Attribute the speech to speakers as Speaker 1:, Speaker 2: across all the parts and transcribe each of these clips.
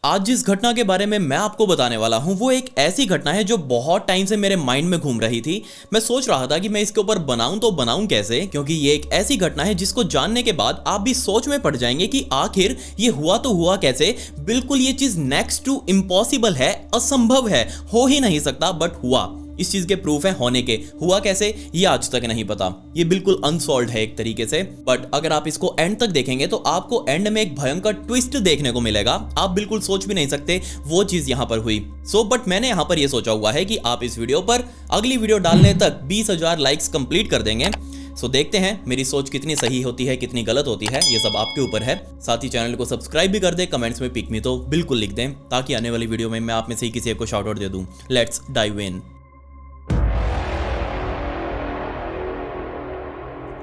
Speaker 1: आज जिस घटना के बारे में मैं आपको बताने वाला हूं वो एक ऐसी घटना है जो बहुत टाइम से मेरे माइंड में घूम रही थी। मैं सोच रहा था कि मैं इसके ऊपर बनाऊं तो बनाऊं कैसे, क्योंकि ये एक ऐसी घटना है जिसको जानने के बाद आप भी सोच में पड़ जाएंगे कि आखिर ये हुआ तो हुआ कैसे। बिल्कुल ये चीज नेक्स्ट टू इम्पॉसिबल है, असंभव है, हो ही नहीं सकता, बट हुआ। इस चीज के प्रूफ है होने के। हुआ कैसे ये आज तक नहीं पता, ये बिल्कुल अनसॉल्व्ड है एक तरीके से। बट अगर आप इसको एंड तक देखेंगे तो आपको एंड में एक भयंकर ट्विस्ट देखने को मिलेगा। आप बिल्कुल सोच भी नहीं सकते वो चीज यहां पर हुई। बट मैंने यहां पर ये सोचा हुआ है कि आप इस वीडियो पर अगली वीडियो डालने तक 20,000 लाइक्स कंप्लीट कर देंगे। देखते हैं मेरी सोच कितनी सही होती है, कितनी गलत होती है, ये सब आपके ऊपर है। साथ ही चैनल को सब्सक्राइब भी कर दे, कमेंट्स में पिक मी तो बिल्कुल लिख दें, ताकि आने वाली वीडियो में मैं आप में से ही किसी एक को शाउट आउट दे दूं। Let's dive in.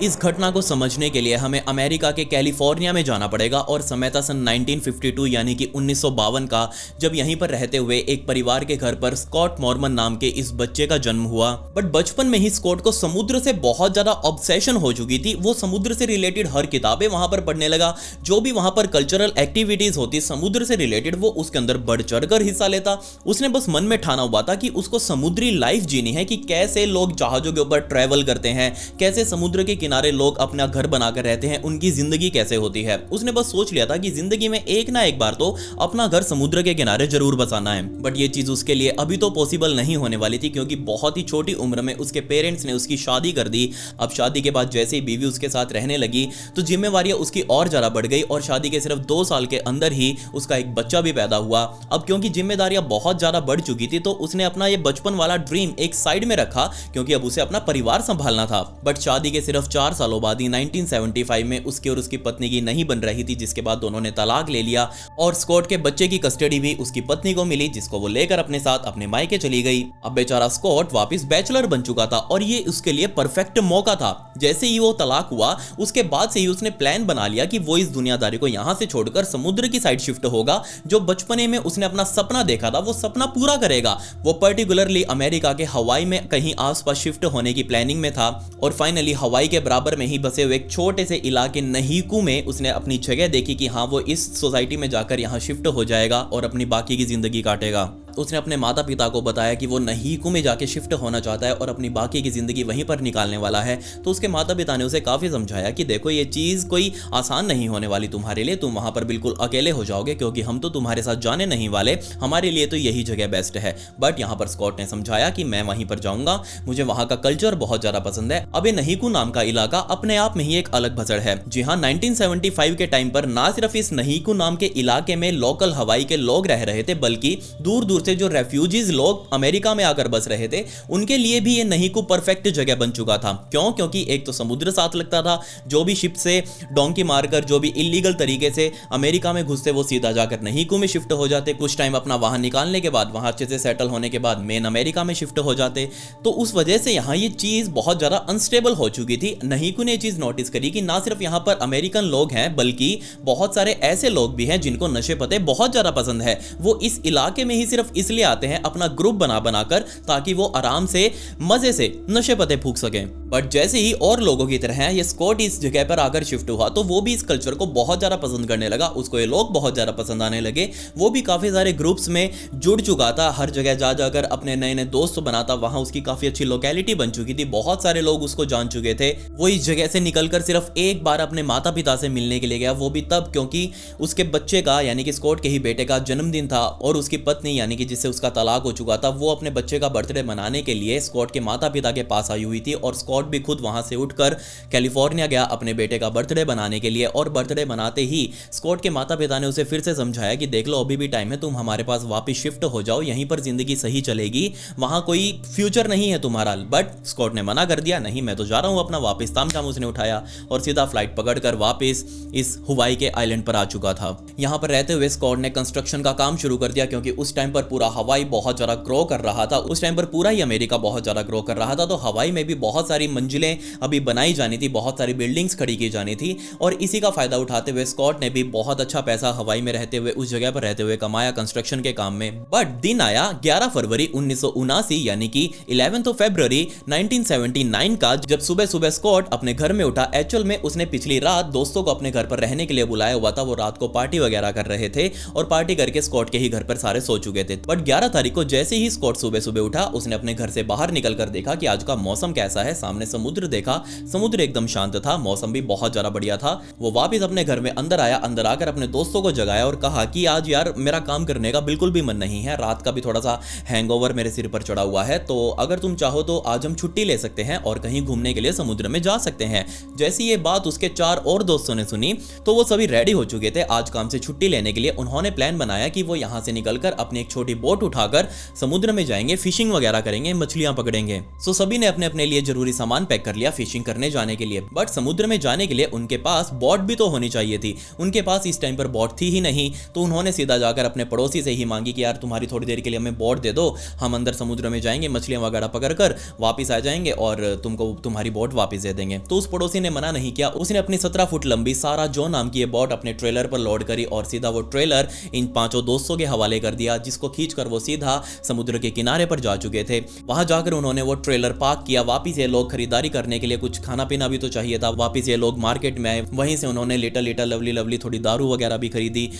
Speaker 1: इस घटना को समझने के लिए हमें अमेरिका के कैलिफोर्निया में जाना पड़ेगा और समय था सन 1952 यानी कि 1952 का, जब यहीं पर रहते हुए एक परिवार के घर पर स्कॉट मॉर्मन नाम के इस बच्चे का जन्म हुआ। बट बचपन में ही स्कॉट को समुद्र से बहुत ज्यादा ऑब्सेशन हो चुकी थी। वो समुद्र से रिलेटेड हर किताबें वहां पर पढ़ने लगा, जो भी वहां पर कल्चरल एक्टिविटीज होती समुद्र से रिलेटेड वो उसके अंदर बढ़ चढ़ कर हिस्सा लेता। उसने बस मन में ठाना हुआ था कि उसको समुद्री लाइफ जीनी है, कि कैसे लोग जहाजों के ऊपर ट्रेवल करते हैं, कैसे समुद्र के किनारे लोग अपना घर बनाकर रहते हैं, उनकी जिंदगी कैसे होती है। उसने बस सोच लिया था कि जिंदगी में एक ना एक बार तो अपना घर समुद्र के किनारे जरूर बसाना है। बट ये चीज उसके लिए अभी तो पॉसिबल नहीं होने वाली थी, क्योंकि बहुत ही छोटी उम्र में उसके पेरेंट्स ने उसकी शादी कर दी। अब शादी के बाद जैसे ही बीवी उसके साथ रहने लगी तो जिम्मेवारियां उसकी और ज्यादा बढ़ गई और शादी के सिर्फ 2 साल के अंदर ही उसका एक बच्चा भी पैदा हुआ। अब क्योंकि जिम्मेदारियां बहुत ज्यादा बढ़ चुकी थी तो उसने अपना ये बचपन वाला ड्रीम एक साइड में रखा, क्योंकि अब उसे अपना परिवार संभालना था। बट शादी के सिर्फ 4 सालों बाद ही 1975 में उसके और उसकी पत्नी की नहीं बन रही थी, जिसके बाद दोनों ने तलाक ले लिया और स्कॉट के बच्चे की कस्टडी भी उसकी पत्नी को मिली, जिसको वो लेकर अपने साथ अपने मायके चली गई। अब बेचारा स्कॉट वापस बैचलर बन चुका था और ये उसके लिए परफेक्ट मौका था। जैसे ही वो तलाक हुआ उसके बाद से ही उसने प्लान बना लिया कि वो इस दुनियादारी को यहां से छोड़कर समुद्र की साइड शिफ्ट होगा। जो बचपने में उसने अपना सपना देखा था वो सपना पूरा करेगा। वो पर्टिकुलरली अमेरिका के हवाई में कहीं आसपास शिफ्ट होने की प्लानिंग में था और फाइनली हवाई के बराबर में ही बसे हुए एक छोटे से इलाके नहीकू में उसने अपनी जगह देखी कि हाँ वो इस सोसाइटी में जाकर यहाँ शिफ्ट हो जाएगा और अपनी बाकी की जिंदगी काटेगा। उसने अपने माता पिता को बताया कि वो नहीकू में जाके शिफ्ट होना चाहता है और अपनी बाकी की जिंदगी वहीं पर निकालने वाला है। तो उसके माता पिता ने उसे काफी समझाया कि देखो ये चीज कोई आसान नहीं होने वाली तुम्हारे लिए, तुम वहां पर बिल्कुल अकेले हो जाओगे, क्योंकि हम तो तुम्हारे साथ जाने नहीं वाले, हमारे लिए तो यही जगह बेस्ट है। बट यहाँ पर स्कॉट ने समझाया कि मैं वहीं पर जाऊंगा, मुझे वहां का कल्चर बहुत ज्यादा पसंद है। अब ये नहीकू नाम का इलाका अपने आप में ही एक अलग भसड़ है। जी हाँ, 1975 के टाइम पर ना सिर्फ इस नहीकू नाम के इलाके में लोकल हवाई के लोग रह रहे थे, बल्कि दूर दूर से जो रेफ्यूजीज लोग अमेरिका में आकर बस रहे थे उनके लिए भी ये नहीकू परफेक्ट जगह बन चुका था। क्यों? क्योंकि एक तो समुद्र साथ लगता था, जो भी शिप से डोंकी मारकर जो भी इलीगल तरीके से अमेरिका में घुसते वो सीधा जाकर नहीकू में शिफ्ट हो जाते। कुछ टाइम अपना वाहन निकालने के बाद वहां अच्छे से सेटल होने के बाद मेन अमेरिका में शिफ्ट हो जाते। तो उस वजह से यहाँ ये चीज बहुत ज्यादा अनस्टेबल हो चुकी थी। नहीकू ने चीज नोटिस करी कि ना सिर्फ यहाँ पर अमेरिकन लोग हैं बल्कि बहुत सारे ऐसे लोग भी हैं जिनको नशे पते बहुत ज्यादा पसंद है। वो इस इलाके में ही सिर्फ इसलिए आते हैं अपना ग्रुप बना बनाकर, ताकि वो आराम से मजे से नशे पते फूंक सकें। बट जैसे ही और लोगों की तरह ये स्कॉट इस जगह पर आकर शिफ्ट हुआ तो वो भी इस कल्चर को बहुत ज्यादा पसंद करने लगा। उसको ये लोग बहुत ज्यादा पसंद आने लगे। वो भी काफी सारे ग्रुप्स में जुड़ चुका था, हर जगह जा जाकर अपने नए नए दोस्त बनाता। वहां उसकी काफी अच्छी लोकेलिटी बन चुकी थी, बहुत सारे लोग उसको जान चुके थे। वो इस जगह से निकलकर सिर्फ एक बार अपने माता पिता से मिलने के लिए गया, वो भी तब क्योंकि उसके बच्चे का यानी कि स्कॉट के ही बेटे का जन्मदिन था और उसकी पत्नी यानी कि जिससे उसका तलाक हो चुका था वो अपने बच्चे का बर्थडे मनाने के लिए स्कॉट के माता पिता के पास आई हुई थी। और स्कॉट भी खुद वहां से उठकर कैलिफोर्निया गया अपने बेटे का बर्थडे बनाने के लिए। और बर्थडे बनाते ही स्कॉट के माता पिता ने उसे फिर से समझाया कि देख लो अभी भी टाइम है, तुम हमारे पास वापस शिफ्ट हो जाओ, यहीं पर जिंदगी सही चलेगी, वहां कोई फ्यूचर नहीं है तुम्हारा। बट स्कॉट ने मना कर दिया, नहीं मैं तो जा रहा हूं अपना वापस। तामझाम उसने उठाया और सीधा फ्लाइट पकड़कर वापस इस हवाई के आइलैंड पर आ चुका था। यहां पर रहते हुए स्कॉट ने कंस्ट्रक्शन का काम शुरू कर दिया, क्योंकि उस टाइम पर पूरा हवाई बहुत ज़्यादा ग्रो कर रहा था, उस टाइम पर पूरा ही अमेरिका बहुत ज़्यादा ग्रो कर रहा था, तो हवाई में भी बहुत सारी मंजिलें अभी बनाई जानी थी, बहुत सारी बिल्डिंग्स खड़ी की जानी थी। और इसी का फायदा उठाते हुए स्कॉट ने भी बहुत अच्छा पैसा हवाई में रहते हुए, उस जगह पर रहते हुए कमाया कंस्ट्रक्शन के काम में। बट दिन आया 11 फरवरी 1979 यानी कि 11 फरवरी 1979 का, जब सुबह सुबह स्कॉट अपने घर में उठा। एक्चुअल में उसने पिछली रात दोस्तों को अपने घर पर रहने के लिए बुलाया हुआ था, वो रात को पार्टी वगैरह कर रहे थे और पार्टी करके स्कॉट के ही घर पर सारे सो चुके थे। बट 11 तारीख को जैसे ही स्कॉट सुबह सुबह उठा, उसने अपने घर से बाहर निकलकर देखा कि आज का मौसम कैसा है। सामने समुद्र देखा, समुद्र एकदम शांत था, मौसम भी बहुत ज्यादा बढ़िया था। वो वापस अपने घर में अंदर आया, अंदर आकर अपने दोस्तों को जगाया और कहा कि आज यार मेरा काम करने का बिल्कुल भी मन नहीं है, रात का भी थोड़ा सा हैंगओवर मेरे सिर पर चढ़ा हुआ है, तो अगर तुम चाहो तो आज हम छुट्टी ले सकते हैं और कहीं घूमने के लिए समुद्र में जा सकते हैं। जैसी ये बात उसके 4 और दोस्तों ने सुनी तो वो सभी रेडी हो चुके थे आज काम से छुट्टी लेने के लिए। उन्होंने प्लान बनाया कि वो यहाँ से निकलकर अपनी एक छोटी बोट उठाकर समुद्र में जाएंगे, फिशिंग वगैरह करेंगे, मछलियां पकड़ेंगे। सो सभी ने अपने अपने लिए जरूरी सामान पैक कर लिया फिशिंग करने जाने के लिए। बट समुद्र में जाने के लिए उनके पास बोट भी तो होनी चाहिए थी, उनके पास इस टाइम पर बोट थी ही नहीं। तो उन्होंने सीधा जाकर अपने पड़ोसी से ही मांगी कि यार तुम्हारी थोड़ी देर के लिए हमें बोट दे दो, हम अंदर समुद्र में जाएंगे, मछलियां वगैरह पकड़कर वापस आ जाएंगे और तुमको तुम्हारी बोट वापस दे देंगे। तो उस पड़ोसी ने मना नहीं किया, उसने अपनी 17 फुट लंबी सारा जो नाम की बोट अपने ट्रेलर पर लोड करी और सीधा वो ट्रेलर इन 5 दोस्तों के हवाले कर दिया, जिसको खींचकर वो सीधा समुद्र के किनारे पर जा चुके थे। वहां जाकर उन्होंने वो ट्रेलर पार्क किया। वापस ये लोग खरीदारी करने के लिए कुछ खाना पीना भी तो चाहिए था, वापस ये लोग मार्केट में आए, वहीं से उन्होंने लिटल लिटल लवली लवली थोड़ी दारू वगैरह भी खरीदी,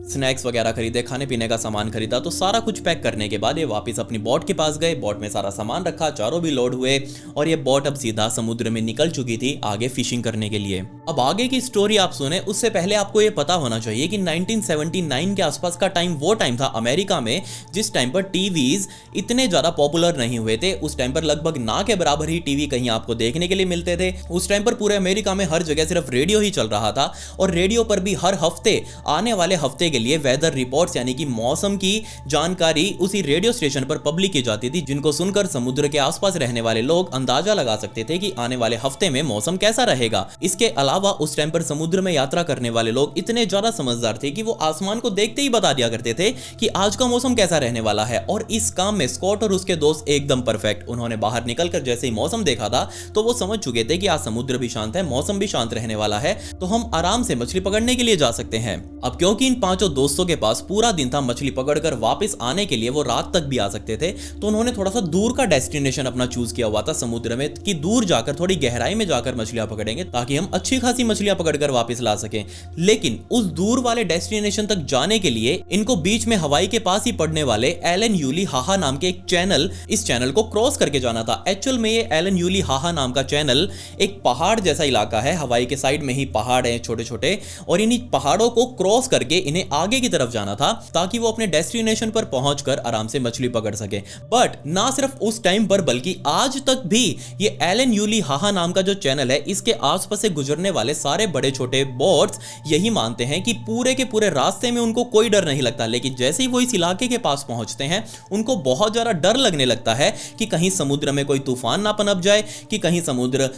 Speaker 1: स्नैक्स वगैरह खरीदे, खाने पीने का सामान खरीदा। तो सारा कुछ पैक करने के बाद ये वापस अपनी बोट के पास गए, बोट में सारा सामान रखा, चारों भी लोड हुए और ये बोट अब सीधा समुद्र में निकल चुकी थी आगे फिशिंग करने के लिए। अब आगे की स्टोरी आप सुने उससे पहले आपको ये पता होना चाहिए कि 1979 के आसपास का टाइम वो टाइम था अमेरिका में जिस टाइम पर टीवीज इतने ज्यादा पॉपुलर नहीं हुए थे। उस टाइम पर लगभग ना के बराबर ही टीवी कहीं आपको देखने के लिए मिलते थे। उस टाइम पर पूरे अमेरिका में हर जगह सिर्फ रेडियो ही चल रहा था और रेडियो पर भी हर हफ्ते आने वाले हफ्ते के लिए वेदर रिपोर्ट्स यानी कि मौसम की जानकारी उसी रेडियो स्टेशन पर पब्लिक की जाती थी, जिनको सुनकर समुद्र के आसपास रहने वाले लोग अंदाजा लगा सकते थे कि आने वाले हफ्ते में मौसम कैसा रहेगा। इसके अलावा उस टाइम पर समुद्र में यात्रा करने वाले लोग इतने ज्यादा समझदार थे कि वो आसमान को देखते ही बता दिया करते थे कि आज का मौसम कैसा रहने वाला है। और इस काम में स्कॉट और उसके दोस्त एकदम परफेक्ट। उन्होंने बाहर निकलकर जैसे ही मौसम देखा था तो वो समझ चुके थे कि आज समुद्र भी शांत है, मौसम भी शांत रहने वाला है, तो हम आराम से मछली पकड़ने के लिए जा सकते हैं। अब क्योंकि इन 5 दोस्तों के पास पूरा दिन था मछली पकड़कर वापस आने के लिए, वो रात तक भी आ सकते थे, तो उन्होंने थोड़ा सा दूर का डेस्टिनेशन अपना चूज किया हुआ था समुद्र में कि दूर जाकर थोड़ी गहराई में जाकर मछलियां पकड़ेंगे ताकि हम अच्छी खासी मछलियां पकड़कर वापस ला सकें। लेकिन उस दूर वाले डेस्टिनेशन तक जाने के लिए इनको बीच में हवाई के पास ही पड़ने वाले एलन यूली हाहा नाम के एक चैनल, इस चैनल को क्रॉस करके जाना था। एक्चुअल में ये एलन यूली हाहा नाम का चैनल एक पहाड़ जैसा इलाका है, हवाई के साइड में ही पहाड़ है छोटे छोटे, और इन्हीं पहाड़ों को क्रॉस करके इन्हें आगे की तरफ जाना था ताकि वो अपने डेस्टिनेशन पर पहुंचकर आराम से मछली पकड़ सके। बट ना सिर्फ उस टाइम पर बल्कि आज तक भी ये एलन यूली हाहा नाम का जो चैनल है, इसके आसपास से गुजरने वाले सारे बड़े छोटे बोट्स यही मानते हैं कि पूरे के पूरे रास्ते में उनको कोई डर नहीं लगता, लेकिन जैसे ही वो इस इलाके के पास पहुंचते हैं उनको बहुत ज्यादा डर लगने लगता है कि कहीं समुद्र में कोई तूफान ना पनप जाए, कि कहीं समुद्र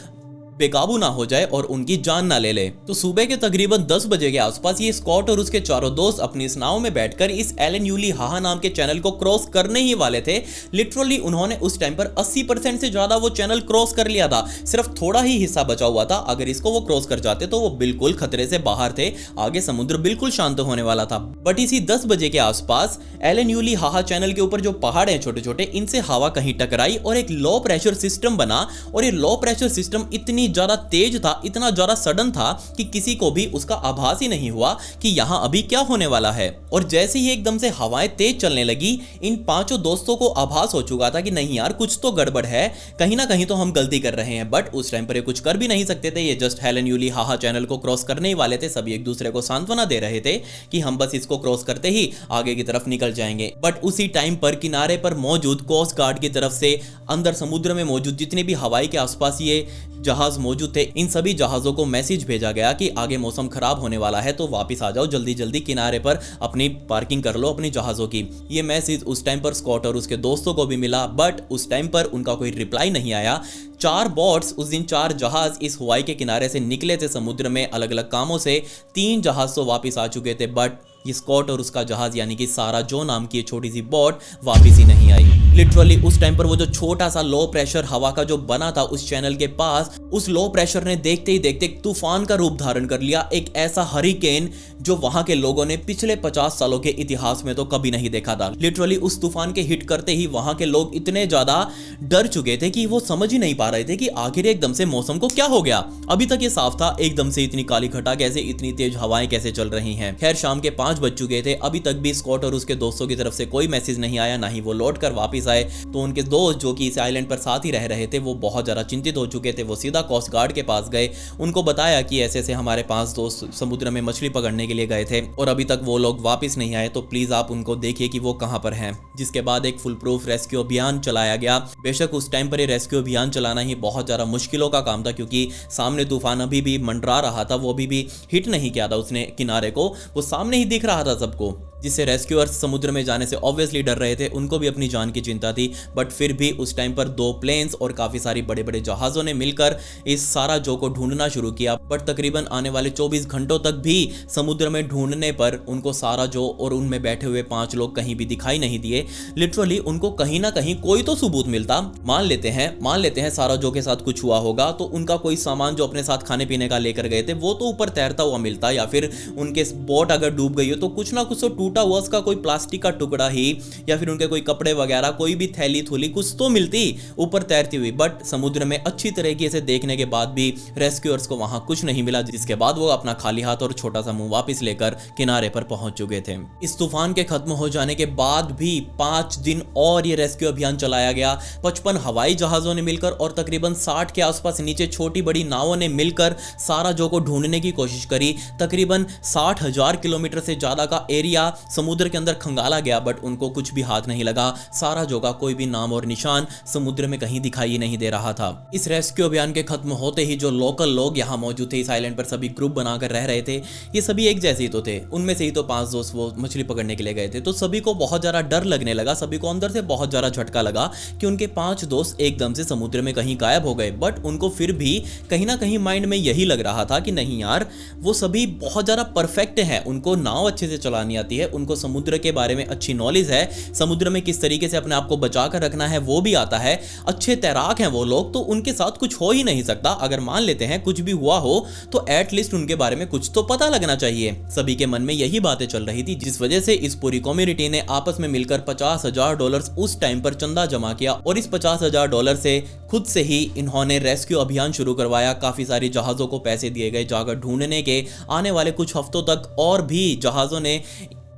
Speaker 1: बेकाबू ना हो जाए और उनकी जान ना ले ले। तो सुबह के तकरीबन 10 बजे के आसपास ये स्कॉट और उसके चारों दोस्त अपनी इस नाव में बैठकर इस एलन यूली हाहा नाम के चैनल को क्रॉस करने ही वाले थे। लिटरली उन्होंने उस टाइम पर 80% से ज्यादा वो चैनल क्रॉस कर लिया था, सिर्फ थोड़ा ही हिस्सा बचा हुआ था। अगर इसको वो क्रॉस कर जाते तो वो बिल्कुल खतरे से बाहर थे, आगे समुद्र बिल्कुल शांत होने वाला था। बट इसी 10 बजे के आसपास एलन यूली हाहा चैनल के ऊपर जो पहाड़ है छोटे छोटे, इनसे हवा कहीं टकराई और एक लो प्रेशर सिस्टम बना। और ये लो प्रेशर सिस्टम इतनी ज्यादा तेज था, इतना ज्यादा सडन था कि किसी को भी उसका आभास ही नहीं हुआ कि यहां अभी क्या होने वाला है। और जैसे ही एकदम से हवाएं तेज चलने लगी, इन 5 दोस्तों को आभास हो चुका था कि नहीं यार कुछ तो गड़बड़ है, कहीं ना कहीं तो हम गलती कर रहे हैं। बट उस टाइम पर ये कुछ कर भी नहीं सकते थे, ये जस्ट एलन यूली हाहा चैनल को क्रॉस करने ही वाले थे। सभी एक दूसरे को सांत्वना दे रहे थे कि हम बस इसको क्रॉस करते ही आगे की तरफ निकल जाएंगे। बट उसी टाइम पर किनारे पर मौजूद कोस्ट गार्ड की तरफ से अंदर समुद्र में मौजूद जितने भी हवाई के आसपास ये जहाज मौजूद थे, इन सभी जहाजों को मैसेज भेजा गया कि आगे मौसम खराब होने वाला है, तो वापस आ जाओ, जल्दी जल्दी किनारे पर अपनी पार्किंग कर लो अपनी जहाजों की। ये मैसेज उस टाइम पर स्कॉट और उसके दोस्तों को भी मिला, बट उस टाइम पर उनका कोई रिप्लाई नहीं आया। 4 बोट्स उस दिन 4 जहाज इस हवाई के किनारे से निकले थे समुद्र में अलग अलग कामों से। 3 जहाज तो वापस आ चुके थे, बट ये स्कॉट और उसका जहाज यानी कि सारा जो नाम की छोटी सी बोट वापिस ही नहीं आई। लिटरली उस टाइम पर वो जो छोटा सा लो प्रेशर हवा का जो बना था उस चैनल के पास, उस लो प्रेशर ने देखते ही देखते तूफान का रूप धारण कर लिया, एक ऐसा हरिकेन जो वहां के लोगों ने पिछले 50 सालों के इतिहास में तो कभी नहीं देखा था। लिटरली उस तूफान के हिट करते ही वहां के लोग इतने ज्यादा डर चुके थे कि वो समझ ही नहीं पा रहे थे कि आखिर एकदम से मौसम को क्या हो गया। अभी तक ये साफ था, एकदम से इतनी काली घटा कैसे, इतनी तेज हवाएं कैसे चल रही हैं। खैर शाम के 5 बज चुके थे, अभी तक भी स्कॉट और उसके दोस्तों की तरफ से कोई मैसेज नहीं आया, ना ही वो लौट कर वापिस आए। तो उनके दोस्त जो कि इस आइलैंड पर साथ ही रह रहे थे वो बहुत ज्यादा चिंतित हो चुके थे। वो सीधा कोस्ट गार्ड के पास गए, उनको बताया कि ऐसे ऐसे हमारे 5 दोस्त समुद्र में मछली पकड़ने के लिए गए थे और अभी तक वो लोग वापस नहीं आए, तो प्लीज आप उनको देखिए कि वो कहां पर हैं। जिसके बाद एक फुल प्रूफ रेस्क्यू अभियान चलाया गया। बेशक उस टाइम पर ये रेस्क्यू अभियान चलाना ही बहुत ज्यादा मुश्किलों का काम था, क्योंकि सामने तूफान अभी भी मंडरा रहा था, वो अभी भी हिट नहीं किया था उसने किनारे को, वो सामने ही दिख रहा था सबको, जिससे रेस्क्यूअर्स समुद्र में जाने से ऑब्वियसली डर रहे थे, उनको भी अपनी जान की चिंता थी। बट फिर भी उस टाइम पर 2 प्लेन्स और काफ़ी सारी बड़े बड़े जहाज़ों ने मिलकर इस सारा जो को ढूंढना शुरू किया। बट तकरीबन आने वाले 24 घंटों तक भी समुद्र में ढूंढने पर उनको सारा जो और उनमें बैठे हुए 5 लोग कहीं भी दिखाई नहीं दिए। लिटरली उनको कहीं ना कहीं कोई तो सबूत मिलता। मान लेते हैं सारा जो के साथ कुछ हुआ होगा, तो उनका कोई सामान जो अपने साथ खाने पीने का लेकर गए थे वो तो ऊपर तैरता हुआ मिलता, या फिर उनके बोट अगर डूब गई हो तो कुछ ना कुछ तो टूटा हुआ उसका कोई प्लास्टिक का टुकड़ा ही, या फिर उनके कोई कपड़े वगैरह, कोई भी थैली थूली कुछ तो मिलती ऊपर तैरती हुई। बट समुद्र में अच्छी तरीके से देखने के बाद भी रेस्क्यूअर्स को वहां कुछ नहीं मिला, जिसके बाद वो अपना खाली हाथ और छोटा सा मुंह वापस लेकर किनारे पर पहुंच चुके थे। इस तूफान के खत्म हो जाने के बाद भी 5 दिन और ये रेस्क्यू अभियान चलाया गया। 55 हवाई जहाजों ने मिलकर और तकरीबन 60 के आसपास नीचे छोटी बड़ी नावों ने मिलकर सारा जो को ढूंढने की कोशिश करी। तकरीबन 60,000 किलोमीटर से ज्यादा का एरिया समुद्र के अंदर खंगाला गया, बट उनको कुछ भी हाथ नहीं लगा। सारा जो का कोई भी नाम और निशान समुद्र में कहीं दिखाई नहीं दे रहा था। इस रेस्क्यू अभियान के खत्म होते ही जो लोकल लोग यहाँ मौजूद थे, इस आइलैंड पर सभी ग्रुप बनाकर रह रहे थे, ये सभी एक जैसे ही तो थे। उनमें से ही तो 5 दोस्त वो मछली पकड़ने के लिए गए थे, तो सभी को बहुत ज्यादा डर लगने लगा। सभी को अंदर से बहुत ज्यादा झटका लगा कि उनके 5 दोस्त एकदम से समुद्र में कहीं गायब हो गए। बट उनको फिर भी कहीं ना कहीं माइंड में यही लग रहा था कि नहीं यार, वो सभी बहुत ज्यादा परफेक्ट हैं, उनको नाव अच्छे से चलानी आती है, उनको समुद्र के बारे में अच्छी नॉलेज है, समुद्र में किस तरीके से अपने आप को बचा कर रखना है वो भी आता है, अच्छे तैराक हैं वो लोग, तो उनके साथ कुछ हो ही नहीं सकता। अगर मान लेते हैं कुछ भी हुआ हो तो एटलीस्ट उनके बारे में कुछ तो पता लगना चाहिए। सभी के मन में यही बातें चल रही थी, जिस वजह से इस पूरी कम्युनिटी ने आपस में मिलकर $50,000 उस टाइम पर चंदा जमा किया और इस $50,000 से खुद से ही इन्होंने रेस्क्यू अभियान शुरू करवाया। काफी सारी जहाजों को पैसे दिए गए जाकर ढूंढने के। आने वाले कुछ हफ्तों तक और भी जहाजों ने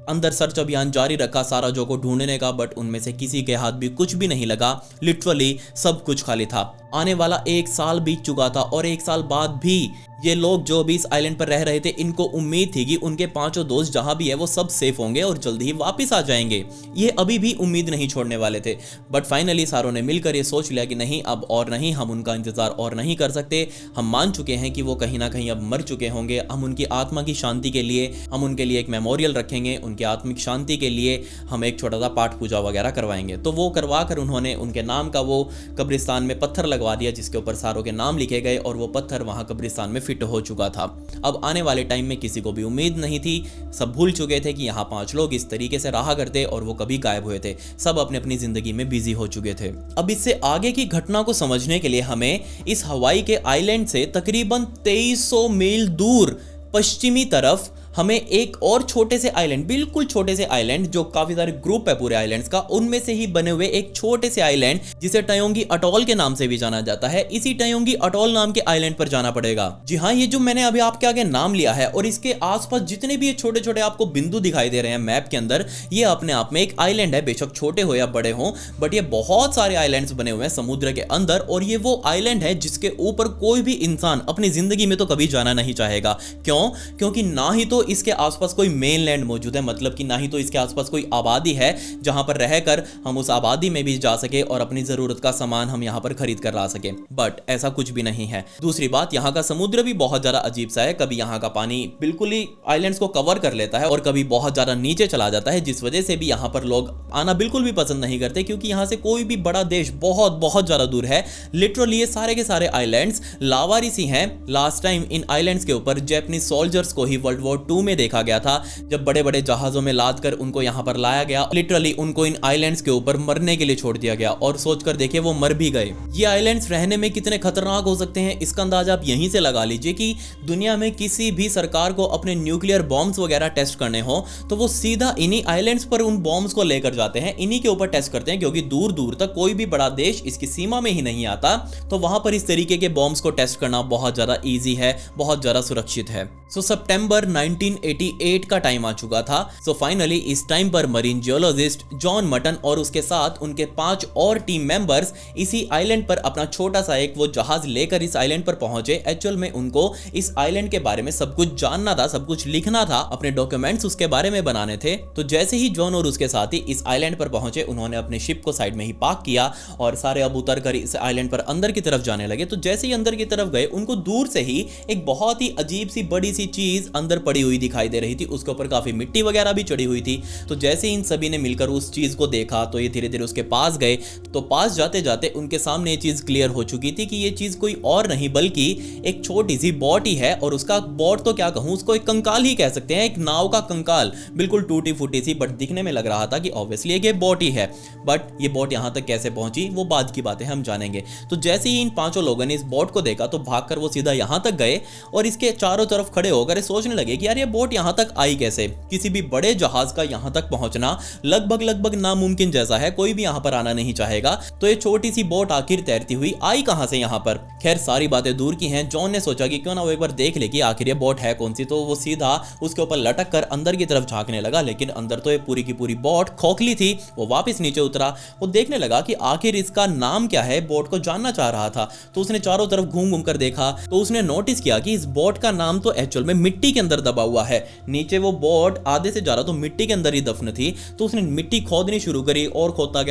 Speaker 1: अंदर सर्च अभियान जारी रखा सारा जो को ढूंढने का, बट उनमें से किसी के हाथ भी कुछ भी नहीं लगा। लिटरली सब कुछ खाली था। आने वाला 1 साल बीत चुका था और 1 साल बाद भी ये लोग जो भी इस आइलैंड पर रह रहे थे, इनको उम्मीद थी कि उनके 5 दोस्त जहां भी है वो सब सेफ होंगे और जल्दी ही वापस आ जाएंगे। ये अभी भी उम्मीद नहीं छोड़ने वाले थे। बट फाइनली सारों ने मिलकर ये सोच लिया कि नहीं, अब और नहीं, हम उनका इंतजार और नहीं कर सकते। हम मान चुके हैं कि वो कहीं ना कहीं अब मर चुके होंगे। हम उनकी आत्मा की शांति के लिए हम उनके लिए एक मेमोरियल रखेंगे, उनकी आत्मिक शांति के लिए हम एक छोटा सा पाठ पूजा वगैरह करवाएंगे। तो वो करवा कर उन्होंने उनके नाम का वो कब्रिस्तान में पत्थर लगवा दिया, जिसके ऊपर सारों के नाम लिखे गए और वो पत्थर वहां कब्रिस्तान में फिट हो चुका था। अब आने वाले टाइम में किसी को भी उम्मीद नहीं थी। सब भूल चुके थे कि यहाँ 5 लोग इस तरीके से रहा करते और वो कभी गायब हुए थे। सब अपने अपनी जिंदगी में बिजी हो चुके थे। अब इससे आगे की घटना को समझने के लिए हमें इस हवाई के आइलैंड से तकरीबन 2300 मील दूर पश्चिमी तरफ हमें एक और छोटे से आइलैंड, बिल्कुल छोटे से आइलैंड, जो काफी सारे ग्रुप है पूरे आइलैंड्स का, उनमें से ही बने हुए एक छोटे से आइलैंड जिसे टयोंगी अटॉल के नाम से भी जाना जाता है, इसी टयोंगी अटॉल नाम के आइलैंड पर जाना पड़ेगा। जी हाँ, ये जो मैंने अभी आपके आगे नाम लिया है और इसके आसपास जितने भी ये छोटे छोटे आपको बिंदु दिखाई दे रहे हैं मैप के अंदर, ये अपने आप में एक आइलैंड है। बेशक छोटे हो या बड़े हो, बट ये बहुत सारे आइलैंड्स बने हुए हैं समुद्र के अंदर, और ये वो आइलैंड है जिसके ऊपर कोई भी इंसान अपनी जिंदगी में तो कभी जाना नहीं चाहेगा। क्यों? क्योंकि ना ही तो इसके आसपास कोई मेनलैंड मौजूद है, मतलब कि ना ही तो इसके आसपास कोई आबादी है जहां पर रहकर हम उस आबादी में भी जा सके और अपनी जरूरत का सामान हम यहां पर खरीद कर ला सके। बट ऐसा कुछ भी नहीं है। दूसरी बात, यहां का समुद्र भी बहुत ज्यादा अजीब सा है। कभी यहां का पानी बिल्कुल ही आइलैंड्स को कवर कर लेता है और कभी बहुत ज्यादा नीचे चला जाता है, जिस वजह से भी यहां पर लोग आना बिल्कुल भी पसंद नहीं करते, क्योंकि यहां से कोई भी बड़ा देश बहुत बहुत ज्यादा दूर है। लिटरली ये सारे के सारे आइलैंड्स लावारिसी हैं। लास्ट टाइम इन आइलैंड्स के ऊपर जैपनीज सोल्जर्स को ही वर्ल्ड वॉर 2 1952 में देखा गया था, जब बड़े बड़े जहाजों में लाद कर उनको यहाँ पर लाया गया। लिटरली उनको इन आइलैंड्स के ऊपर मरने के लिए छोड़ दिया गया और सोचकर देखिए वो मर भी गए। ये आइलैंड्स रहने में कितने खतरनाक हो सकते हैं, इसका अंदाजा आप यहीं से लगा लीजिए कि दुनिया में किसी भी सरकार को अपने न्यूक्लियर बॉम्ब्स वगैरह टेस्ट करने हो तो वो सीधा इन्हीं आइलैंड्स पर उन बॉम्ब्स को लेकर जाते हैं, इन्हीं के ऊपर टेस्ट करते हैं, क्योंकि दूर दूर तक कोई भी बड़ा देश इसकी सीमा में ही नहीं आता, तो वहां पर इस तरीके के बॉम्ब्स को टेस्ट करना बहुत ज्यादा इजी है, बहुत ज्यादा सुरक्षित है। सो सितंबर 1988 का टाइम आ चुका था। सो फाइनली इस टाइम पर मरीन जियोलॉजिस्ट जॉन मटन और उसके साथ उनके 5 और टीम मेंबर्स इसी आइलैंड पर अपना छोटा सा एक वो जहाज लेकर इस आइलैंड पर पहुंचे। एक्चुअल में उनको इस आइलैंड के बारे में सब कुछ जानना था, सब कुछ लिखना था, अपने डॉक्यूमेंट्स उसके बारे में बनाने थे। तो जैसे ही जॉन और उसके साथी इस आइलैंड पर पहुंचे, उन्होंने अपने शिप को साइड में ही पार्क किया और सारे अब उतर कर इस आइलैंड पर अंदर की तरफ जाने लगे। तो जैसे ही अंदर की तरफ गए, उनको दूर से ही एक बहुत ही अजीब सी बड़ी सी चीज अंदर पड़ी हुई दिखाई दे रही थी। उसके ऊपर काफी मिट्टी वगैरह भी चढ़ी हुई थी। तो जैसे ही इन सभी ने मिलकर उस चीज को देखा तो ये धीरे धीरे उसके पास गए। तो पास जाते जाते उनके सामने ये चीज क्लियर हो चुकी थी कि ये चीज कोई और नहीं बल्कि एक छोटी सी बोट ही है। और उसका बोट तो क्या कहूं, उसको एक कंकाल ही कह सकते हैं, एक नाव का कंकाल, बिल्कुल टूटी फूटी सी, बट दिखने में लग रहा था कि ऑब्वियसली ये बोट ही है। बट ये बोट यहां तक कैसे पहुंची वो बाद की बातें हम जानेंगे। तो जैसे ही इन 5 लोगों ने इस बोट को देखा तो भागकर वो सीधा यहां तक गए और इसके चारों तरफ खड़े होकर सोचने लगे कि यार ये बोट यहां तक आई कैसे। किसी भी बड़े जहाज का यहां तक पहुंचना लगभग नामुमकिन जैसा है, कोई भी यहां पर आना नहीं चाहेगा। तो ये छोटी सी बोट आखिर तैरती हुई आई कहां से यहां पर। खैर सारी बातें दूर की हैं। जॉन ने सोचा कि क्यों ना वो एक बार देख ले कि आखिर ये बोट है कौन सी। तो वो सीधा उसके ऊपर लटक कर अंदर की तरफ झांकने लगा, लेकिन अंदर तो ये पूरी की पूरी बोट खोखली थी। वो वापस नीचे उतरा, वो देखने लगा कि आखिर इसका नाम क्या है, बोट को जानना चाह रहा था। तो उसने चारों तरफ घूम घूम कर देखा तो उसने नोटिस किया कि इस बोट का नाम तो एक्चुअल में मिट्टी के अंदर दबा हुआ है। नीचे वो बोट आधे से ज्यादा तो मिट्टी के अंदर ही दफन थी। तो उसने मिट्टी खोदनी शुरू करी और खोदता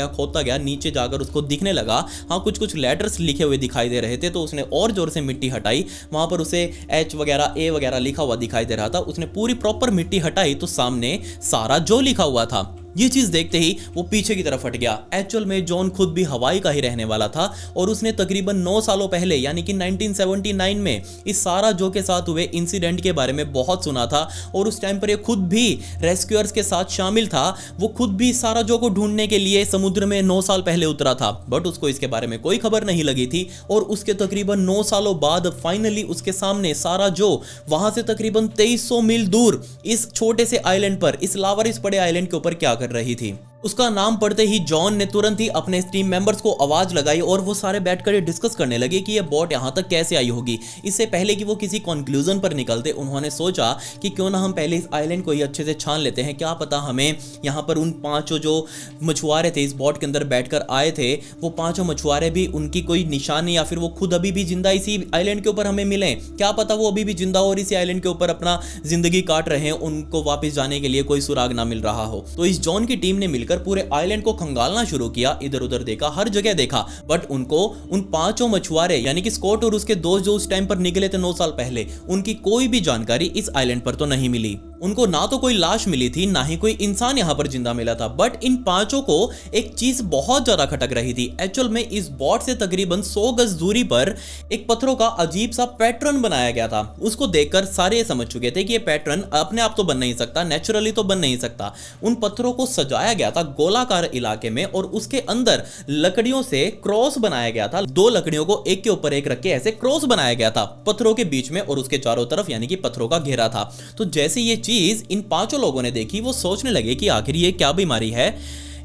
Speaker 1: गया, नीचे जाकर उसको दिखने लगा हाँ कुछ लेटर्स लिखे हुए दिखाई दे रहे थे। तो उसने और जोर से मिट्टी हटाई, वहां पर उसे H वगैरह A वगैरह लिखा हुआ दिखाई दे रहा था। उसने पूरी प्रॉपर मिट्टी हटाई तो सामने सारा जो लिखा हुआ था। ये चीज देखते ही वो पीछे की तरफ हट गया। एक्चुअल में जॉन खुद भी हवाई का ही रहने वाला था और उसने तकरीबन 9 सालों पहले यानी कि 1979 में इस सारा जो के साथ हुए इंसिडेंट के बारे में बहुत सुना था। और उस टाइम पर ये खुद भी रेस्क्यूअर्स के साथ शामिल था। वो खुद भी सारा जो को ढूंढने के लिए समुद्र में 9 साल पहले उतरा था, बट उसको इसके बारे में कोई खबर नहीं लगी थी। और उसके तकरीबन 9 सालों बाद फाइनली उसके सामने सारा जो वहां से तकरीबन 2300 मील दूर इस छोटे से आइलैंड पर, इस लावारिस पड़े आइलैंड के ऊपर क्या कर रही थी। उसका नाम पढ़ते ही जॉन ने तुरंत ही अपने टीम मेंबर्स को आवाज लगाई और वो सारे बैठकर डिस्कस करने लगे कि ये बोट यहां तक कैसे आई होगी। इससे पहले कि वो किसी कंक्लूजन पर निकलते, उन्होंने सोचा कि क्यों ना हम पहले इस आइलैंड को ही अच्छे से छान लेते हैं। क्या पता हमें यहां पर उन 5 जो मछुआरे थे इस बोट के अंदर बैठकर आए थे, वो 5 मछुआरे भी उनकी कोई निशानी या फिर वो खुद अभी भी जिंदा इसी आइलैंड के ऊपर हमें मिले। क्या पता वो अभी भी जिंदा और इसी आइलैंड के ऊपर अपना जिंदगी काट रहे हैं, उनको वापस जाने के लिए कोई सुराग ना मिल रहा हो। तो इस जॉन की टीम ने मिलकर पूरे आइलैंड को खंगालना शुरू किया। इधर उधर देखा, हर जगह देखा, बट उनको उन 5 मछुआरे यानी कि स्कॉट और उसके दोस्त जो उस टाइम पर निकले थे 9 साल पहले, उनकी कोई भी जानकारी इस आइलैंड पर तो नहीं मिली। उनको ना तो कोई लाश मिली थी, ना ही कोई इंसान यहां पर जिंदा मिला था। बट इन 5 को एक चीज बहुत ज्यादा खटक रही थी। एक्चुअल में इस बोट से तकरीबन 100 गज दूरी पर एक पत्थरों का अजीब सा पैटर्न बनाया गया था। उसको देखकर सारे समझ चुके थे कि ये पैटर्न अपने आप तो बन नहीं सकता, नेचुरली तो बन नहीं सकता। उन पत्थरों को सजाया गया था गोलाकार इलाके में और उसके अंदर लकड़ियों से क्रॉस बनाया गया था। 2 लकड़ियों को एक के ऊपर एक रख के ऐसे क्रॉस बनाया गया था पत्थरों के बीच में और उसके चारों तरफ यानी कि पत्थरों का घेरा था। तो जैसे ये चीज इन 5 लोगों ने देखी, वो सोचने लगे कि आखिर ये क्या बीमारी है,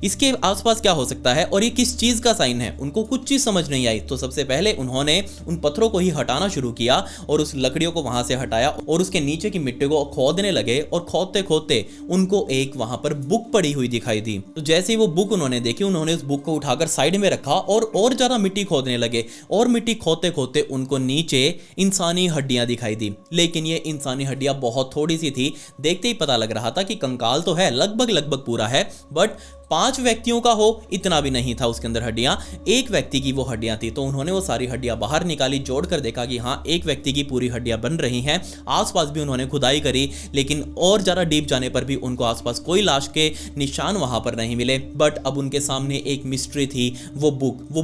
Speaker 1: इसके आसपास क्या हो सकता है और ये किस चीज का साइन है। उनको कुछ चीज समझ नहीं आई। तो सबसे पहले उन्होंने उन पत्थरों को ही हटाना शुरू किया और उस लकड़ियों को वहां से हटाया और उसके नीचे की मिट्टी को खोदने लगे। और खोदते खोदते उनको एक वहां पर बुक पड़ी हुई दिखाई दी। तो जैसे ही वो बुक उन्होंने देखी, उन्होंने उस बुक को उठाकर साइड में रखा और ज्यादा मिट्टी खोदने लगे। और मिट्टी खोदते खोदते उनको नीचे इंसानी हड्डियां दिखाई दी, लेकिन ये इंसानी हड्डियां बहुत थोड़ी सी थी। देखते ही पता लग रहा था कि कंकाल तो है, लगभग पूरा है, बट 5 व्यक्तियों का हो इतना भी नहीं था उसके अंदर हड्डियां, एक व्यक्ति की वो हड्डियां थी। तो उन्होंने वो सारी हड्डियां बाहर निकाली, जोड़कर देखा कि हाँ एक व्यक्ति की पूरी हड्डियां बन रही हैं। आसपास भी उन्होंने खुदाई करी, लेकिन और ज़्यादा डीप जाने पर भी उनको आसपास कोई लाश के निशान वहां पर नहीं मिले। बट अब उनके सामने एक मिस्ट्री थी, वो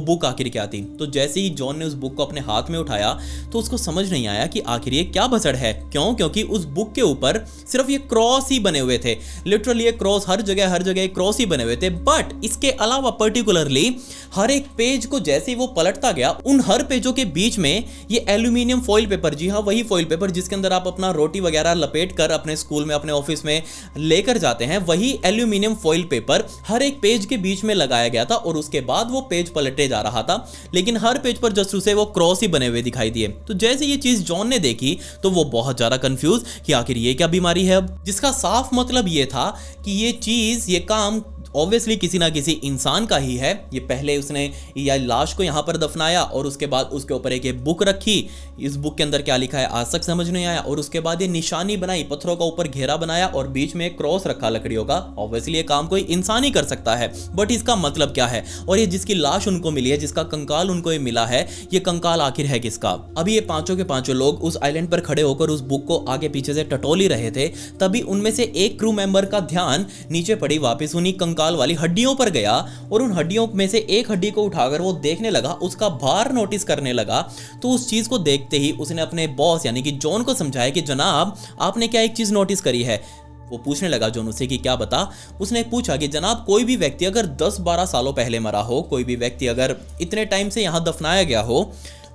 Speaker 1: बुक आखिर क्या थी। तो जैसे ही जॉन ने उस बुक को अपने हाथ में उठाया तो उसको समझ नहीं आया कि आखिर ये क्या भसड़ है। क्योंकि उस बुक के ऊपर सिर्फ ये क्रॉस ही बने हुए थे, लिटरली ये क्रॉस हर जगह क्रॉस ही बने हुए थे। बट इसके अलावा पर्टिकुलरली हर एक पेज को जैसे ही वो पलटता गया, उन हर पेजों के बीच में ये एल्यूमिनियम फॉइल पेपर, जी हाँ वही फॉइल पेपर जिसके अंदर आप अपना रोटी वगैरह लपेट कर अपने स्कूल में अपने ऑफिस में लेकर जाते हैं, वही एल्यूमिनियम फॉइल पेपर हर एक पेज के बीच में लगाया गया था। और उसके बाद वो पेज पलटे जा रहा था, लेकिन हर पेज पर जस्ट उसे वो क्रॉस ही बने हुए दिखाई दिए। तो जैसे ये चीज जॉन ने देखी तो वो बहुत ज्यादा कंफ्यूज कि आखिर ये क्या बीमारी है अब, जिसका साफ मतलब ये था कि ये चीज, ये काम ऑब्वियसली किसी ना किसी इंसान का ही है। ये पहले उसने या लाश को यहाँ पर दफनाया और उसके बाद उसके ऊपर एक बुक रखी, इस बुक के अंदर क्या लिखा है आज तक समझ नहीं आया। और उसके बाद ये निशानी बनाई, पत्थरों का ऊपर घेरा बनाया और बीच में एक क्रॉस रखा लकड़ियों का। ऑब्वियसली ये काम कोई इंसान ही कर सकता है, बट इसका मतलब क्या है। और ये जिसकी लाश उनको मिली है, जिसका कंकाल उनको ये मिला है, ये कंकाल आखिर है किसका। अभी ये पांचों के पांचों लोग उस आइलैंड पर खड़े होकर उस बुक को आगे पीछे से टटोल ही रहे थे। तभी उनमें से एक क्रू मेंबर का ध्यान नीचे पड़ी वापस उन्हीं कंकाल वाली हड्डियों पर गया और उन हड्डियों में से एक हड्डी को उठाकर वो देखने लगा, उसका भार नोटिस करने लगा। तो उस चीज को देखते ही उसने अपने बॉस यानी कि जॉन को समझाया कि जनाब आपने क्या एक चीज नोटिस करी है। वो पूछने लगा जॉन उसे कि क्या बता। उसने पूछा कि जनाब कोई भी व्यक्ति अगर 10-12 सालों पहले मरा हो, कोई भी व्यक्ति अगर इतने टाइम से यहाँ दफनाया गया हो,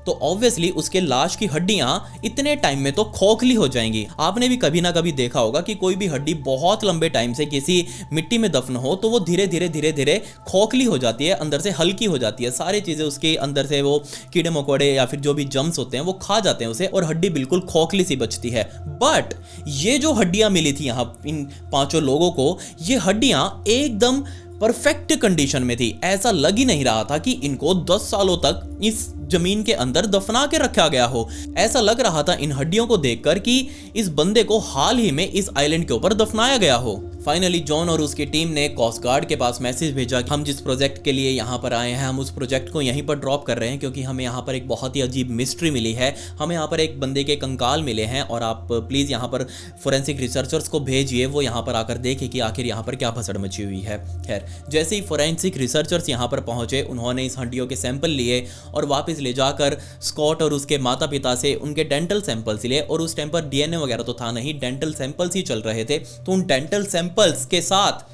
Speaker 1: तो ऑब्वियसली उसके लाश की हड्डियां इतने टाइम में तो खोखली हो जाएंगी। आपने भी कभी ना कभी देखा होगा कि कोई भी हड्डी बहुत लंबे टाइम से किसी मिट्टी में दफन हो तो वो धीरे धीरे खोखली हो जाती है, अंदर से हल्की हो जाती है। सारी चीजें उसके अंदर से वो कीड़े मकोड़े या फिर जो भी जम्स होते हैं वो खा जाते हैं उसे और हड्डी बिल्कुल खोखली सी बचती है। बट ये जो हड्डियां मिली थी यहाँ इन पांचों लोगों को, ये हड्डियां एकदम परफेक्ट कंडीशन में थी। ऐसा लग ही नहीं रहा था कि इनको 10 सालों तक इस जमीन के अंदर दफना के रखा गया हो। ऐसा लग रहा था इन हड्डियों को देखकर कि इस बंदे को हाल ही में इस आइलैंड के ऊपर दफनाया गया हो। फाइनली जॉन और उसकी टीम ने कोस्ट गार्ड के पास मैसेज भेजा कि हम जिस प्रोजेक्ट के लिए यहाँ पर आए हैं, हम उस प्रोजेक्ट को यहीं पर ड्रॉप कर रहे हैं क्योंकि हमें यहाँ पर एक बहुत ही अजीब मिस्ट्री मिली है। हमें यहाँ पर एक बंदे के कंकाल मिले हैं और आप प्लीज़ यहाँ पर फोरेंसिक रिसर्चर्स को भेजिए, वो यहाँ पर आकर देखें कि आखिर यहाँ पर क्या भसड़ मची हुई है। खैर जैसे ही फोरेंसिक रिसर्चर्स यहाँ पर पहुँचे, उन्होंने इस हड्डियों के सैंपल लिए और वापस ले जाकर स्कॉट और उसके माता पिता से उनके डेंटल सैंपल्स लिए। और उस टाइम पर डीएनए वगैरह तो था नहीं, डेंटल सैंपल्स ही चल रहे थे। तो उन डेंटल सैंपल्स के साथ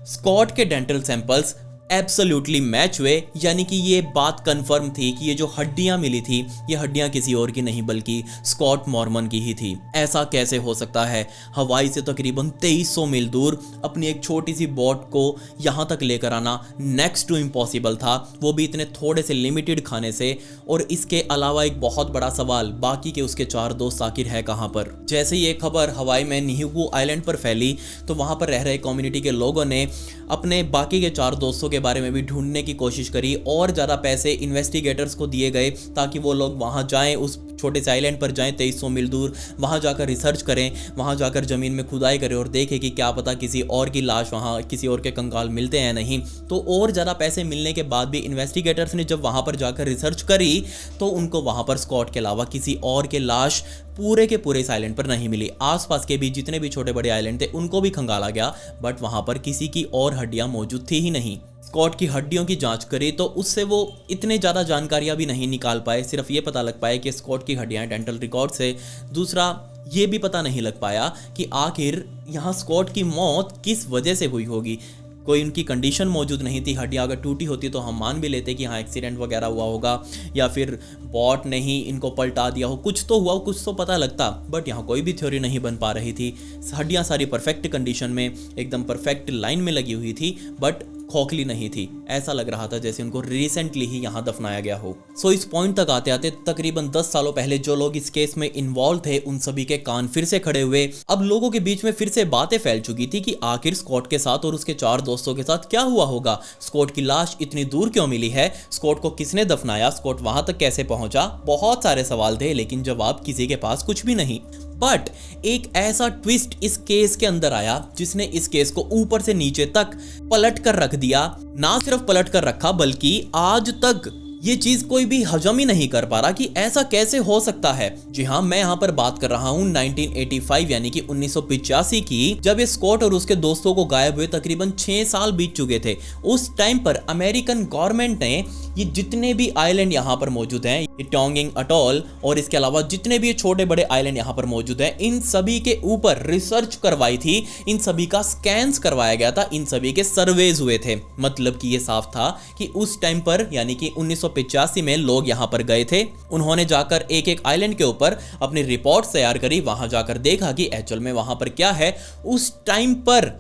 Speaker 1: स्कॉट के डेंटल सैंपल्स एब्सोल्युटली मैच हुए, यानी कि ये बात कंफर्म थी कि ये जो हड्डियां मिली थी ये हड्डियां किसी और की नहीं बल्कि स्कॉट मॉर्मन की ही थी। ऐसा कैसे हो सकता है? हवाई से तकरीबन 2300 मील दूर अपनी एक छोटी सी बोट को यहाँ तक लेकर आना नेक्स्ट टू इम्पॉसिबल था, वो भी इतने थोड़े से लिमिटेड खाने से। और इसके अलावा एक बहुत बड़ा सवाल, बाकी के उसके 4 दोस्त आखिर है कहाँ पर? जैसे ही ये खबर हवाई में निहुगु आइलैंड पर फैली तो वहाँ पर रह रहे कम्युनिटी के लोगों ने अपने बाकी के 4 दोस्तों के बारे में भी ढूंढने की कोशिश करी और ज़्यादा पैसे इन्वेस्टिगेटर्स को दिए गए ताकि वो लोग वहाँ जाएं, उस छोटे से आइलैंड पर जाएं 2300 मील दूर, वहाँ जाकर रिसर्च करें, वहाँ जाकर ज़मीन में खुदाई करें और देखें कि क्या पता किसी और की लाश, वहाँ किसी और के कंकाल मिलते हैं नहीं। तो और ज़्यादा पैसे मिलने के बाद भी इन्वेस्टिगेटर्स ने जब वहाँ पर जाकर रिसर्च करी तो उनको वहाँ पर स्कॉट के अलावा किसी और के लाश पूरे के पूरे इस आइलैंड पर नहीं मिली। आसपास के भी जितने भी छोटे बड़े आइलैंड थे उनको भी खंगाला गया, बट वहाँ पर किसी की और हड्डियाँ मौजूद थी ही नहीं। स्कॉट की हड्डियों की जांच करी तो उससे वो इतने ज़्यादा जानकारियां भी नहीं निकाल पाए। सिर्फ ये पता लग पाए कि स्कॉट की हड्डियां डेंटल रिकॉर्ड से। दूसरा ये भी पता नहीं लग पाया कि आखिर यहाँ स्कॉट की मौत किस वजह से हुई होगी। कोई उनकी कंडीशन मौजूद नहीं थी। हड्डियाँ अगर टूटी होती तो हम मान भी लेते कि हाँ एक्सीडेंट वगैरह हुआ होगा या फिर बॉट ने ही इनको पलटा दिया हो, कुछ तो हुआ, कुछ तो पता लगता। बट यहाँ कोई भी थ्योरी नहीं बन पा रही थी। हड्डियाँ सारी परफेक्ट कंडीशन में एकदम परफेक्ट लाइन में लगी हुई थी, बट खोखली नहीं थी। ऐसा लग रहा था जैसे उनको रिसेंटली ही यहाँ दफनाया गया हो। सो इस पॉइंट तक आते आते तकरीबन 10 सालों पहले जो लोग इस केस में इन्वॉल्व थे उन सभी के कान फिर से खड़े हुए। अब लोगों के बीच में फिर से बातें फैल चुकी थी कि आखिर स्कॉट के साथ और उसके 4 दोस्तों के साथ क्या हुआ होगा। स्कॉट की लाश इतनी दूर क्यों मिली है? स्कॉट को किसने दफनाया? स्कॉट वहां तक कैसे पहुंचा? बहुत सारे सवाल थे लेकिन जवाब किसी के पास कुछ भी नहीं। बट एक ऐसा ट्विस्ट इस केस के अंदर आया जिसने इस केस को ऊपर से नीचे तक पलट कर रख दिया। ना सिर्फ पलट कर रखा बल्कि आज तक ये चीज कोई भी हजम ही नहीं कर पा रहा कि ऐसा कैसे हो सकता है। जी हाँ, मैं यहाँ पर बात कर रहा हूँ 1985 यानी कि 1985 की, जब ये स्कॉट और उसके दोस्तों को गायब हुए तकरीबन 6 साल बीत चुके थे। उस टाइम पर अमेरिकन गवर्नमेंट ने ये जितने भी आइलैंड यहाँ पर मौजूद हैं, ये टोंगिंग अटॉल और इसके अलावा जितने भी ये छोटे बड़े आइलैंड यहाँ पर मौजूद हैं, इन सभी के ऊपर रिसर्च करवाई थी, इन सभी का स्कैन्स करवाया गया था, इन सभी के सर्वेज हुए थे। मतलब कि ये साफ था कि उस टाइम पर यानी कि 1985 में लोग यहाँ पर गए थे, उन्होंने जाकर एक एक आइलैंड के ऊपर अपनी रिपोर्ट तैयार करी, वहां जाकर देखा कि एक्चुअल में वहां पर क्या है। उस टाइम पर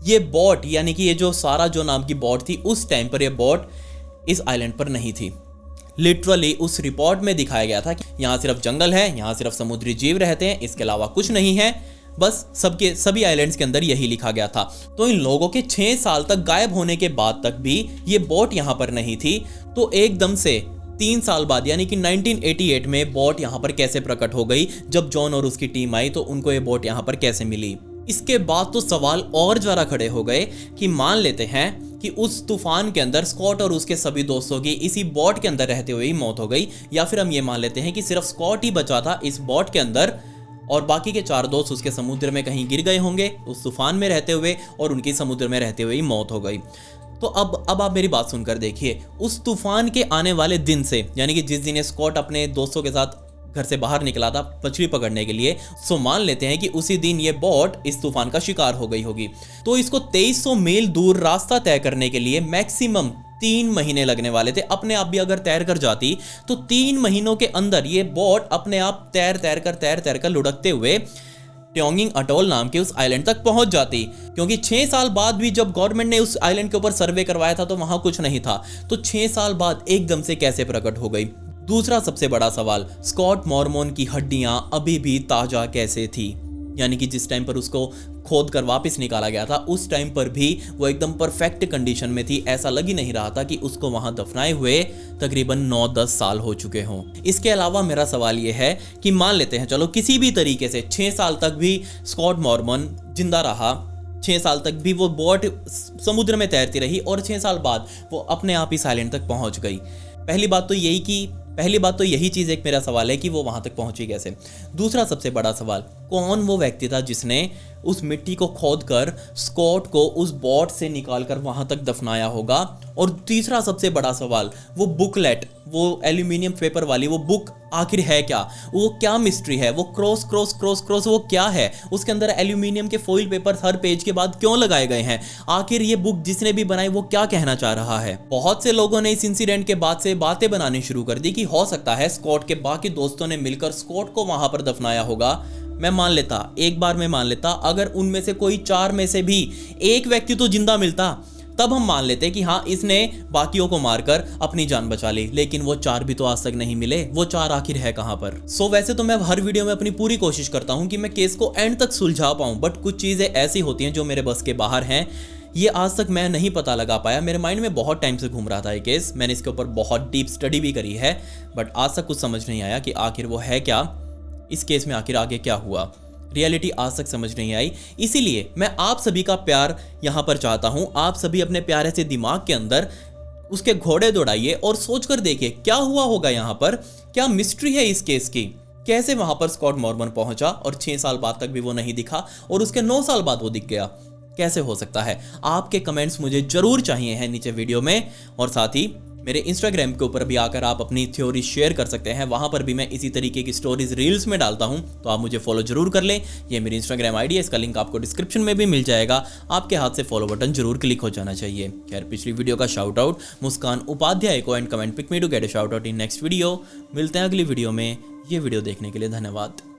Speaker 1: ये बोट यानी कि ये जो सारा जो नाम की बोट थी, उस टाइम पर ये बोट इस आइलैंड पर नहीं थी। लिटरली उस रिपोर्ट में दिखाया गया था कि यहाँ सिर्फ जंगल है, यहाँ सिर्फ समुद्री जीव रहते हैं, इसके अलावा कुछ नहीं है। बस सभी आइलैंड्स के अंदर यही लिखा गया था। तो इन लोगों के 6 साल तक गायब होने के बाद तक भी ये बोट यहाँ पर नहीं थी। तो एकदम से 3 साल बाद यानी कि 1988 में बोट यहाँ पर कैसे प्रकट हो गई। जब जॉन और उसकी टीम आई तो उनको ये बोट यहाँ पर कैसे मिली। इसके बाद तो सवाल और ज़्यादा खड़े हो गए कि मान लेते हैं कि उस तूफान के अंदर स्कॉट और उसके सभी दोस्तों की इसी बोट के अंदर रहते हुए ही मौत हो गई, या फिर हम ये मान लेते हैं कि सिर्फ स्कॉट ही बचा था इस बोट के अंदर और बाकी के 4 दोस्त उसके समुद्र में कहीं गिर गए होंगे उस तूफान में रहते हुए और उनकी समुद्र में रहते हुए ही मौत हो गई। तो अब आप मेरी बात सुनकर देखिए, उस तूफान के आने वाले दिन से यानी कि जिस दिन स्कॉट अपने दोस्तों के साथ घर से बाहर निकला था मछली पकड़ने के लिए, सो मान लेते हैं कि उसी दिन ये बोट इस तूफान का शिकार हो गई होगी। तो इसको 2300 मील दूर रास्ता तय करने के लिए मैक्सिमम 3 महीने लगने वाले थे। अपने आप भी अगर तैर कर जाती तो 3 महीनों के अंदर ये बोट अपने आप तैर कर लुढ़कते हुए टोंगिंग अटॉल नाम के उस आइलैंड तक पहुंच जाती। क्योंकि 6 साल बाद भी जब गवर्नमेंट ने उस आइलैंड के ऊपर सर्वे करवाया था तो वहां कुछ नहीं था, तो 6 साल बाद एकदम से कैसे प्रकट हो गई। दूसरा सबसे बड़ा सवाल, स्कॉट मॉर्मन की हड्डियां अभी भी ताजा कैसे थी। यानी कि जिस टाइम पर उसको खोद कर वापस निकाला गया था उस टाइम पर भी वो एकदम परफेक्ट कंडीशन में थी। ऐसा लग ही नहीं रहा था कि उसको वहां दफनाए हुए तकरीबन 9-10 साल हो चुके हों। इसके अलावा मेरा सवाल ये है कि मान लेते हैं चलो किसी भी तरीके से 6 साल तक भी स्कॉट मॉर्मन जिंदा रहा, 6 साल तक भी वो बोट समुद्र में तैरती रही और 6 साल बाद वो अपने आप इस आइलैंड तक पहुंच गई। पहली बात तो यही चीज़ एक मेरा सवाल है कि वो वहाँ तक पहुँची कैसे। दूसरा सबसे बड़ा सवाल, कौन वो व्यक्ति था जिसने उस मिट्टी को खोदकर स्कॉट को उस बोट से निकालकर वहाँ तक दफनाया होगा। और तीसरा सबसे बड़ा सवाल, वो बुकलेट, वो एल्यूमिनियम पेपर वाली वो बुक आखिर है क्या, वो क्या मिस्ट्री है, वो क्रॉस वो क्या है, उसके अंदर एल्यूमिनियम के फॉइल पेपर हर पेज के बाद क्यों लगाए गए हैं, आखिर ये बुक जिसने भी बनाई वो क्या कहना चाह रहा है। बहुत से लोगों ने इस इंसिडेंट के बाद से बातें बनानी शुरू कर दी कि हो सकता है स्कॉट के बाकी दोस्तों ने मिलकर स्कॉट को वहां पर दफनाया होगा। एक बार मैं मान लेता अगर उनमें से कोई 4 में से भी एक व्यक्ति तो जिंदा मिलता, तब हम मान लेते कि हाँ इसने बाकियों को मारकर अपनी जान बचा ली। लेकिन वो 4 भी तो आज तक नहीं मिले, वो 4 आखिर है कहाँ पर। वैसे तो मैं हर वीडियो में अपनी पूरी कोशिश करता हूँ कि मैं केस को एंड तक सुलझा पाऊँ, बट कुछ चीज़ें ऐसी होती हैं जो मेरे बस के बाहर हैं। ये आज तक मैं नहीं पता लगा पाया, मेरे माइंड में बहुत टाइम से घूम रहा था ये केस, मैंने इसके ऊपर बहुत डीप स्टडी भी करी है, बट आज तक कुछ समझ नहीं आया कि आखिर वो है क्या, इस केस में आखिर आगे क्या हुआ। रियलिटी आज तक समझ नहीं आई। इसीलिए मैं आप सभी का प्यार यहाँ पर चाहता हूँ। आप सभी अपने प्यारे से दिमाग के अंदर उसके घोड़े दौड़ाइए और सोचकर देखिए क्या हुआ होगा यहाँ पर, क्या मिस्ट्री है इस केस की, कैसे वहाँ पर स्कॉट मॉर्मन पहुँचा और 6 साल बाद तक भी वो नहीं दिखा और उसके 9 साल बाद वो दिख गया, कैसे हो सकता है। आपके कमेंट्स मुझे जरूर चाहिए हैं नीचे वीडियो में, और साथ ही मेरे इंस्टाग्राम के ऊपर भी आकर आप अपनी थ्योरी शेयर कर सकते हैं। वहां पर भी मैं इसी तरीके की स्टोरीज रील्स में डालता हूं, तो आप मुझे फॉलो जरूर कर लें। ये मेरी इंस्टाग्राम आईडी है, इसका लिंक आपको डिस्क्रिप्शन में भी मिल जाएगा। आपके हाथ से फॉलो बटन जरूर क्लिक हो जाना चाहिए। खैर, पिछली वीडियो का शाउट आउट मुस्कान उपाध्याय को and comment pick me to get a shout out in next video. मिलते हैं अगली वीडियो में। ये वीडियो देखने के लिए धन्यवाद।